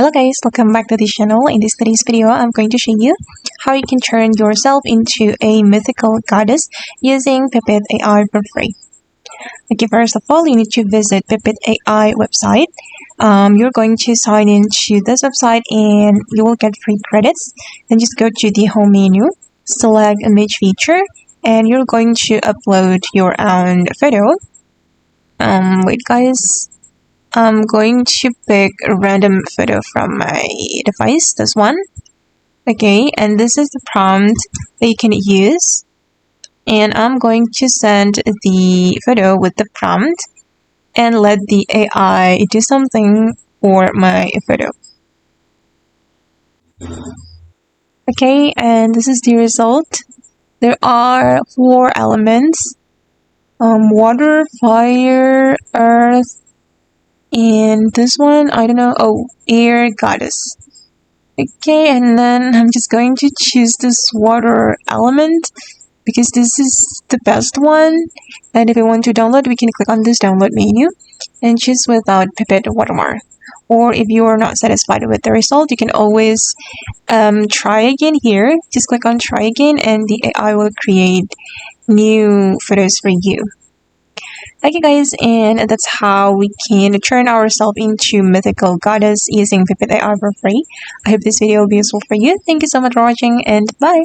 Hello guys, welcome back to the channel. In this today's video, I'm going to show you how you can turn yourself into a mythical goddess using Pippit AI for free. Okay, first of all, you need to visit Pippit AI website. You're going to sign into this website and you will get free credits. Then just go to the home menu, select image feature, and you're going to upload your own photo. Wait guys. I'm going to pick a random photo from my device, this one. Okay, and this is the prompt that you can use. And I'm going to send the photo with the prompt and let the AI do something for my photo. Okay, and this is the result. There are 4 elements. Water, fire, earth, and this one, I don't know. Oh, air goddess. Okay, and then I'm just going to choose this water element because this is the best one. And if we want to download, we can click on this download menu and choose without Pippit watermark. Or if you are not satisfied with the result, you can always try again here. Just click on try again and the AI will create new photos for you. Okay guys, and that's how we can turn ourselves into mythical goddess using Pippit AI for free. I hope this video will be useful for you. Thank you so much for watching and bye!